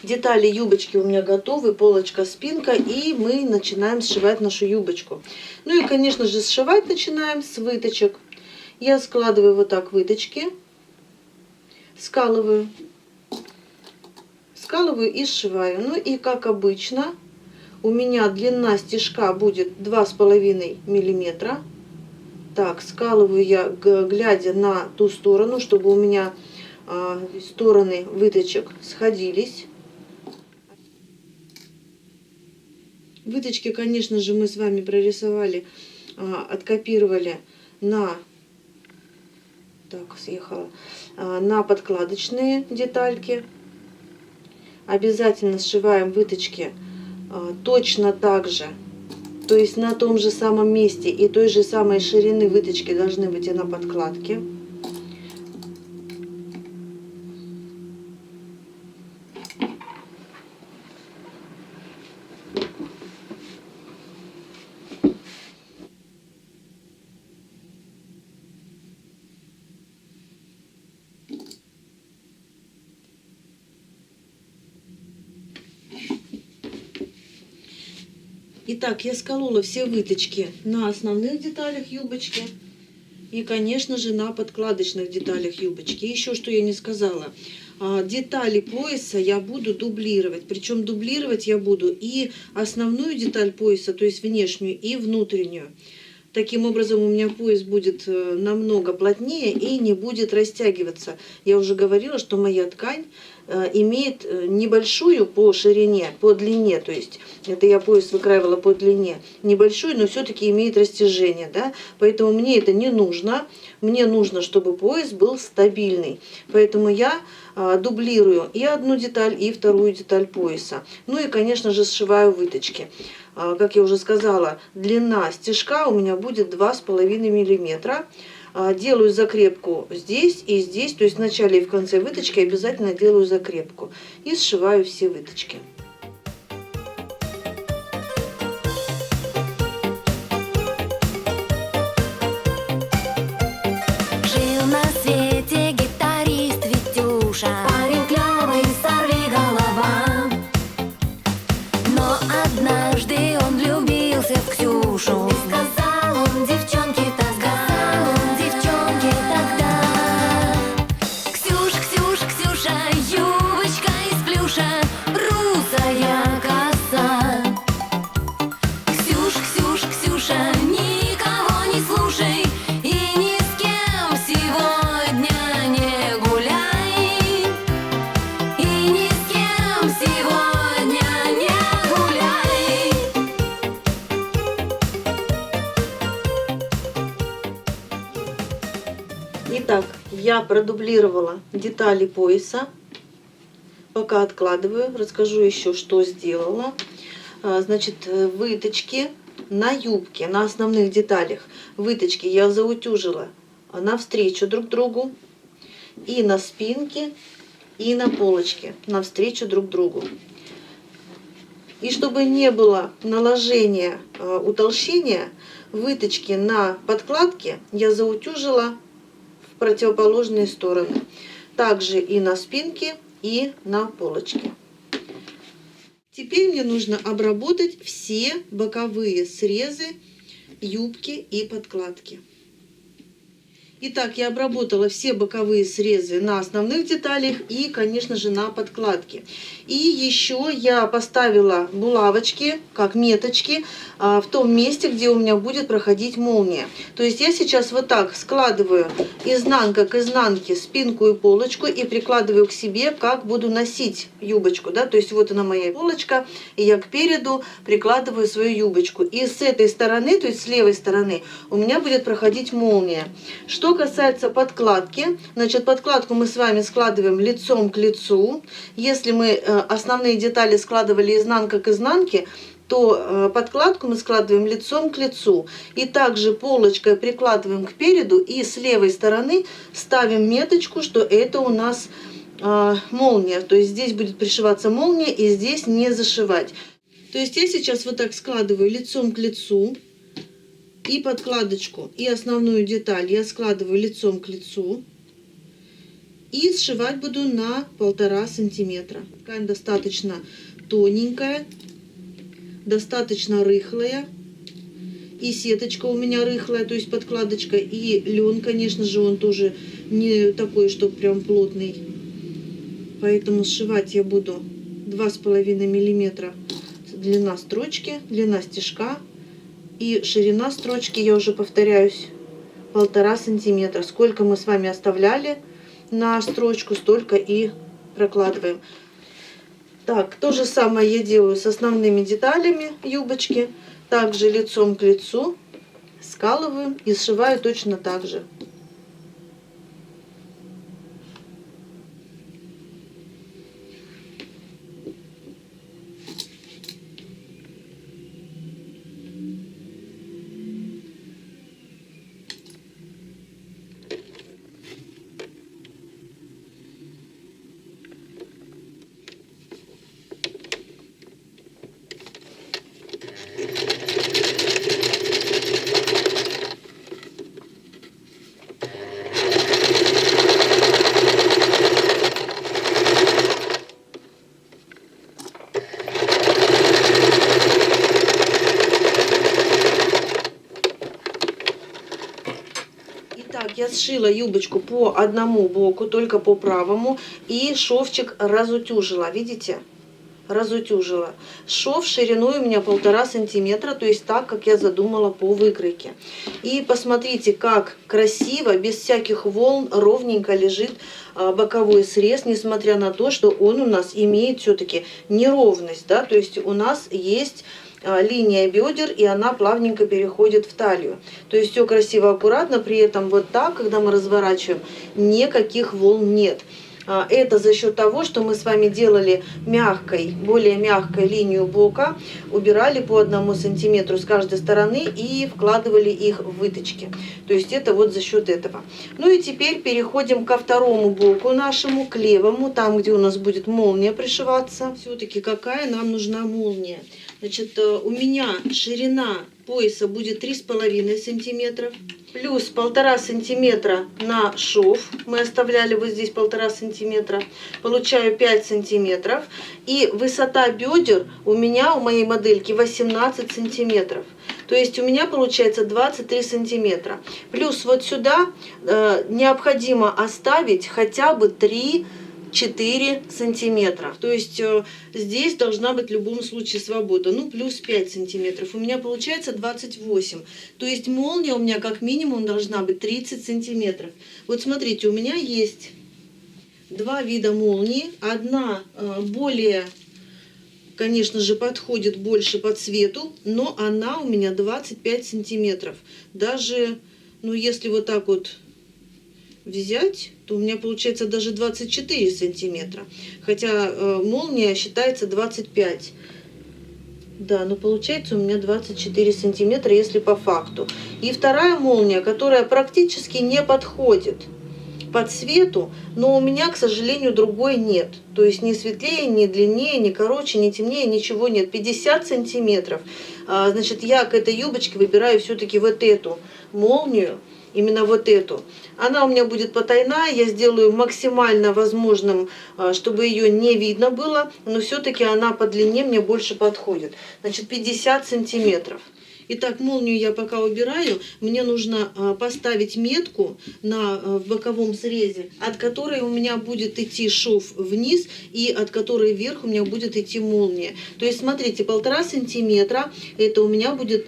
Детали юбочки у меня готовы, полочка, спинка, и мы начинаем сшивать нашу юбочку. Ну и, конечно же, сшивать начинаем с выточек. Я складываю вот так выточки, скалываю и сшиваю. Ну и, как обычно, у меня длина стежка будет 2,5 миллиметра. Так, скалываю я, глядя на ту сторону, чтобы у меня стороны выточек сходились. Выточки, конечно же, мы с вами прорисовали, откопировали на, на подкладочные детальки. Обязательно сшиваем выточки точно так же, то есть на том же самом месте и той же самой ширины выточки должны быть и на подкладке. Итак, я сколола все выточки на основных деталях юбочки и, конечно же, на подкладочных деталях юбочки. Еще что я не сказала. Детали пояса я буду дублировать. Причем дублировать я буду и основную деталь пояса, то есть внешнюю, и внутреннюю. Таким образом, у меня пояс будет намного плотнее и не будет растягиваться. Я уже говорила, что моя ткань имеет небольшую по ширине, по длине, то есть это я пояс выкраивала по длине, небольшую, но все-таки имеет растяжение, да? Поэтому мне это не нужно. Мне нужно, чтобы пояс был стабильный. Поэтому я дублирую и одну деталь, и вторую деталь пояса. Ну и, конечно же, сшиваю выточки. Как я уже сказала, длина стежка у меня будет 2,5 миллиметра. Делаю закрепку здесь и здесь, то есть в начале и в конце выточки обязательно делаю закрепку. И сшиваю все выточки. Жил на свете гитарист Витюша, парень клёвый, сорвиголова. Но однажды он влюбился в Ксюшу. Сказал он девчонке тогда: Ксюш, Ксюш, Ксюша, юбочка из плюша, русая коса. Ксюш, Ксюш, Ксюша, никого не слушай и ни с кем сегодня не гуляй. И ни с кем сегодня не гуляй. Итак, я продублировала детали пояса. Пока откладываю, расскажу еще, что сделала. Значит, выточки на юбке, на основных деталях. Выточки я заутюжила навстречу друг другу. И на спинке, и на полочке навстречу друг другу. И чтобы не было наложения утолщения, выточки на подкладке я заутюжила в противоположные стороны. Также и на спинке, и на полочке. Теперь мне нужно обработать все боковые срезы юбки и подкладки. Итак, я обработала все боковые срезы на основных деталях и, конечно же, на подкладке. И еще я поставила булавочки, как меточки, в том месте, где у меня будет проходить молния. То есть я сейчас вот так складываю изнанка к изнанке спинку и полочку и прикладываю к себе, как буду носить юбочку. Да? То есть вот она моя полочка, и я к переду прикладываю свою юбочку. И с этой стороны, то есть с левой стороны, у меня будет проходить молния. Что касается подкладки, значит, подкладку мы с вами складываем лицом к лицу. Если мы основные детали складывали изнанка к изнанке, то подкладку мы складываем лицом к лицу. И также полочкой прикладываем к переду и с левой стороны ставим меточку, что это у нас молния. То есть здесь будет пришиваться молния и здесь не зашивать. То есть я сейчас вот так складываю лицом к лицу. И подкладочку, и основную деталь я складываю лицом к лицу. И сшивать буду на 1,5 сантиметра. Ткань достаточно тоненькая, достаточно рыхлая. И сеточка у меня рыхлая, то есть подкладочка. И лен, конечно же, он тоже не такой, что прям плотный. Поэтому сшивать я буду 2,5 миллиметра длина строчки, длина стежка. И ширина строчки, я уже повторяюсь, 1,5 сантиметра. Сколько мы с вами оставляли на строчку, столько и прокладываем. Так, то же самое я делаю с основными деталями юбочки. Также лицом к лицу скалываю и сшиваю точно так же. Итак, я сшила юбочку по одному боку, только по правому. И шовчик разутюжила, видите? Разутюжила. Шов шириной у меня 1,5 сантиметра, то есть так, как я задумала по выкройке. И посмотрите, как красиво, без всяких волн, ровненько лежит боковой срез, несмотря на то, что он у нас имеет все-таки неровность, да, то есть у нас есть линия бедер, и она плавненько переходит в талию. То есть все красиво, аккуратно, при этом вот так, когда мы разворачиваем, никаких волн нет. Это за счет того, что мы с вами делали мягкой, более мягкой линию бока, убирали по 1 сантиметру с каждой стороны и вкладывали их в выточки. То есть это вот за счет этого. Ну и теперь переходим ко второму боку нашему, к левому, там, где у нас будет молния пришиваться. Все-таки какая нам нужна молния? Значит, у меня ширина пояса будет 3,5 сантиметра. Плюс 1,5 сантиметра на шов. Мы оставляли вот здесь 1,5 сантиметра. Получаю 5 сантиметров. И высота бедер у меня, у моей модельки, 18 сантиметров. То есть у меня получается 23 сантиметра. Плюс вот сюда необходимо оставить хотя бы 3-4 сантиметра. То есть здесь должна быть в любом случае свобода. Ну, плюс 5 сантиметров. У меня получается 28. То есть молния у меня как минимум должна быть 30 сантиметров. Вот смотрите, у меня есть два вида молнии. Одна более, конечно же, подходит больше по цвету, но она у меня 25 сантиметров. Даже, ну, если вот так вот взять, то у меня получается даже 24 сантиметра. Хотя молния считается 25. Да, но получается у меня 24 сантиметра, если по факту. И вторая молния, которая практически не подходит по цвету, но у меня, к сожалению, другой нет. То есть ни светлее, ни длиннее, ни короче, ни темнее, ничего нет. 50 сантиметров. Значит, я к этой юбочке выбираю все-таки вот эту молнию. Именно вот эту. Она у меня будет потайная, я сделаю максимально возможным, чтобы ее не видно было, но все-таки она по длине мне больше подходит. Значит, 50 сантиметров. Итак, молнию я пока убираю. Мне нужно поставить метку в боковом срезе, от которой у меня будет идти шов вниз и от которой вверх у меня будет идти молния. То есть, смотрите, 1,5 сантиметра это у меня будет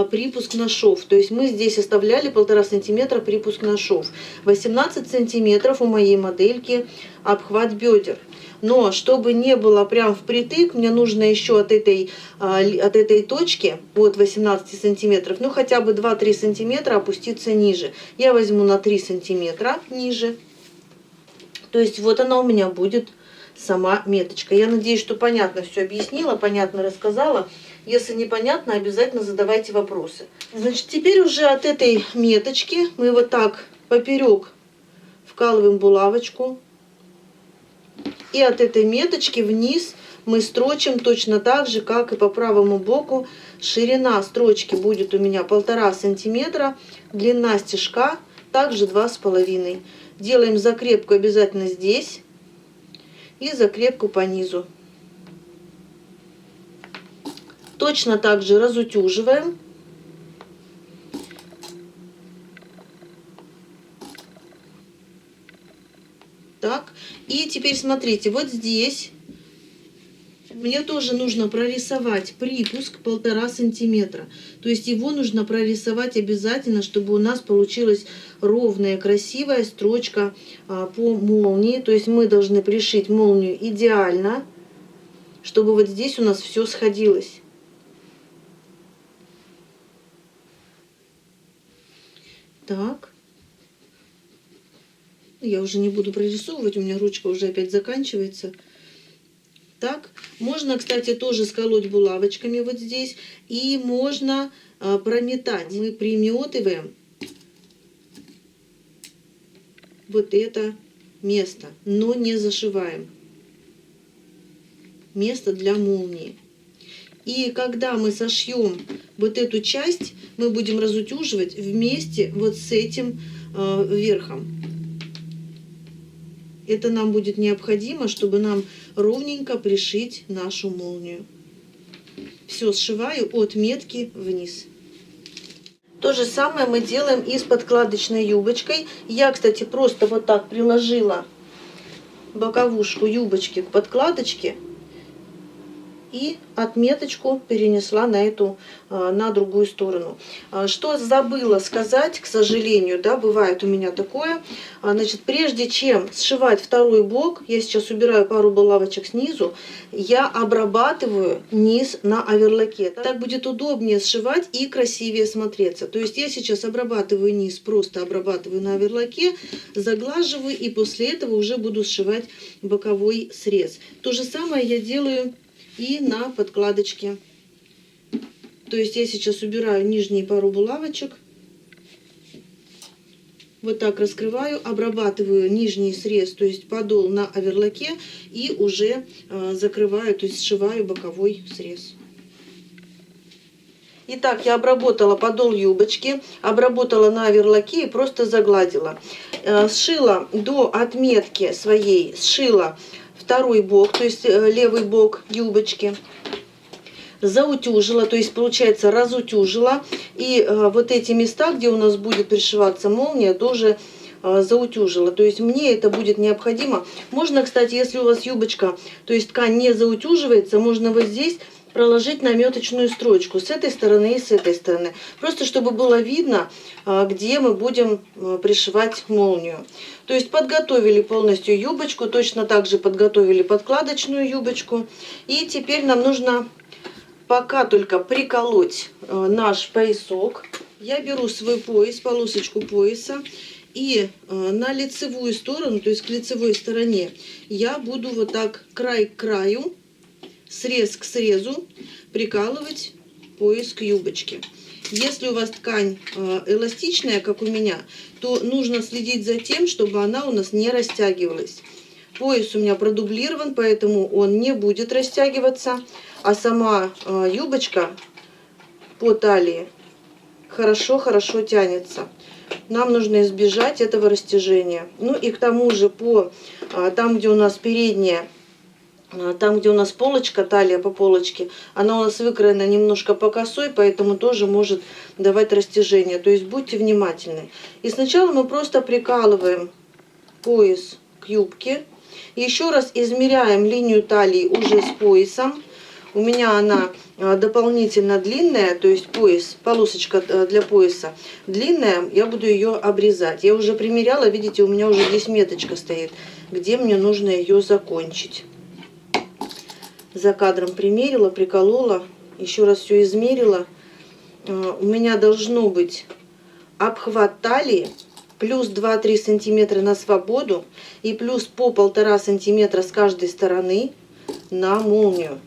припуск на шов. То есть мы здесь оставляли 1,5 сантиметра припуск на шов. 18 сантиметров у моей модельки обхват бедер. Но чтобы не было прям впритык, мне нужно еще от этой точки, от 18 сантиметров, ну хотя бы 2-3 сантиметра опуститься ниже. Я возьму на 3 сантиметра ниже. То есть вот она у меня будет, сама меточка. Я надеюсь, что понятно все объяснила, понятно рассказала. Если непонятно, обязательно задавайте вопросы. Значит, теперь уже от этой меточки мы вот так поперек вкалываем булавочку. И от этой меточки вниз мы строчим точно так же, как и по правому боку. Ширина строчки будет у меня 1,5 сантиметра, длина стежка также 2,5. Делаем закрепку обязательно здесь и закрепку по низу. Точно так же разутюживаем. Так, и теперь смотрите, вот здесь мне тоже нужно прорисовать припуск 1,5 сантиметра. То есть его нужно прорисовать обязательно, чтобы у нас получилась ровная, красивая строчка по молнии. То есть мы должны пришить молнию идеально, чтобы вот здесь у нас все сходилось. Так. Я уже не буду прорисовывать, у меня ручка уже опять заканчивается. Так, можно, кстати, тоже сколоть булавочками вот здесь. И можно прометать. Мы приметываем вот это место, но не зашиваем. Место для молнии. И когда мы сошьем вот эту часть, мы будем разутюживать вместе вот с этим верхом. Это нам будет необходимо, чтобы нам ровненько пришить нашу молнию. Все сшиваю от метки вниз. То же самое мы делаем и с подкладочной юбочкой. Я, кстати, просто вот так приложила боковушку юбочки к подкладочке и отметочку перенесла на другую сторону. Что забыла сказать, к сожалению, да, бывает у меня такое. Значит, прежде чем сшивать второй бок, я сейчас убираю пару булавочек снизу, я обрабатываю низ на оверлоке. Так будет удобнее сшивать и красивее смотреться. То есть я сейчас обрабатываю низ, просто обрабатываю на оверлоке, заглаживаю и после этого уже буду сшивать боковой срез. То же самое я делаю и на подкладочке. То есть я сейчас убираю нижние пару булавочек. Вот так раскрываю, обрабатываю нижний срез, то есть подол на оверлоке, и уже закрываю, то есть сшиваю боковой срез. Итак, я обработала подол юбочки, обработала на оверлоке и просто загладила. Сшила до отметки своей, сшила второй бок, то есть левый бок юбочки. Заутюжила, то есть получается разутюжила. И вот эти места, где у нас будет пришиваться молния, тоже заутюжила. То есть мне это будет необходимо. Можно, кстати, если у вас юбочка, то есть ткань не заутюживается, можно вот здесь проложить наметочную строчку с этой стороны и с этой стороны. Просто чтобы было видно, где мы будем пришивать молнию. То есть подготовили полностью юбочку, точно так же подготовили подкладочную юбочку. И теперь нам нужно пока только приколоть наш поясок. Я беру свой пояс, полосочку пояса, и на лицевую сторону, то есть к лицевой стороне, я буду вот так край к краю, срез к срезу прикалывать пояс к юбочке. Если у вас ткань эластичная, как у меня, то нужно следить за тем, чтобы она у нас не растягивалась. Пояс у меня продублирован, поэтому он не будет растягиваться, а сама юбочка по талии хорошо тянется. Нам нужно избежать этого растяжения. Ну и к тому же там, где у нас передняя, там, где у нас полочка, талия по полочке, она у нас выкроена немножко по косой, поэтому тоже может давать растяжение. То есть будьте внимательны. И сначала мы просто прикалываем пояс к юбке. Еще раз измеряем линию талии уже с поясом. У меня она дополнительно длинная, то есть пояс, полосочка для пояса длинная, я буду ее обрезать. Я уже примеряла, видите, у меня уже здесь меточка стоит, где мне нужно ее закончить. За кадром примерила, приколола, еще раз все измерила. У меня должно быть обхват талии плюс 2-3 сантиметра на свободу и плюс по 1,5 сантиметра с каждой стороны на молнию.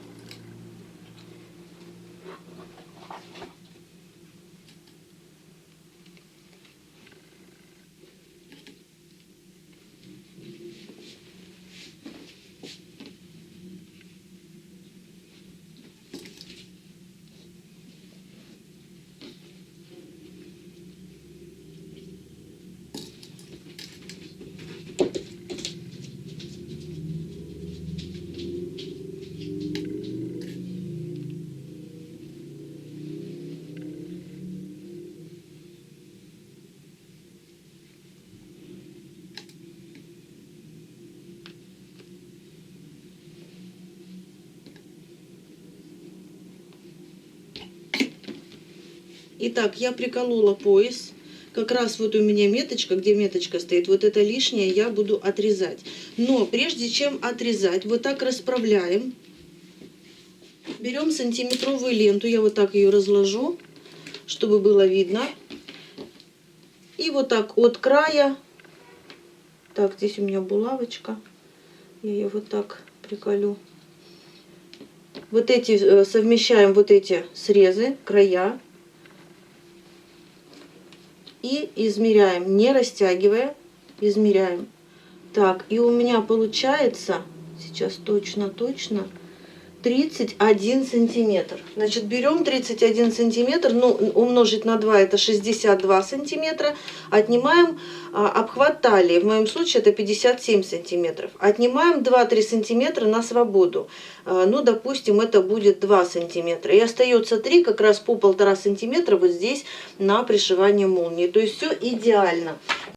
Итак, я приколола пояс. Как раз вот у меня меточка, где меточка стоит, вот это лишнее я буду отрезать. Но прежде чем отрезать, вот так расправляем. Берем сантиметровую ленту, я вот так ее разложу, чтобы было видно. И вот так от края, так, здесь у меня булавочка, я ее вот так приколю. Вот эти, совмещаем вот эти срезы, края. И измеряем, не растягивая, измеряем. Так, и у меня получается, сейчас точно, 31 сантиметр. Значит, берем 31 сантиметр, ну, умножить на 2 это 62 сантиметра. Отнимаем обхват талии, в моем случае это 57 сантиметров. Отнимаем 2-3 сантиметра на свободу. Ну, допустим, это будет 2 сантиметра. И остается 3, как раз по 1,5 сантиметра вот здесь на пришивание молнии. То есть все идеально.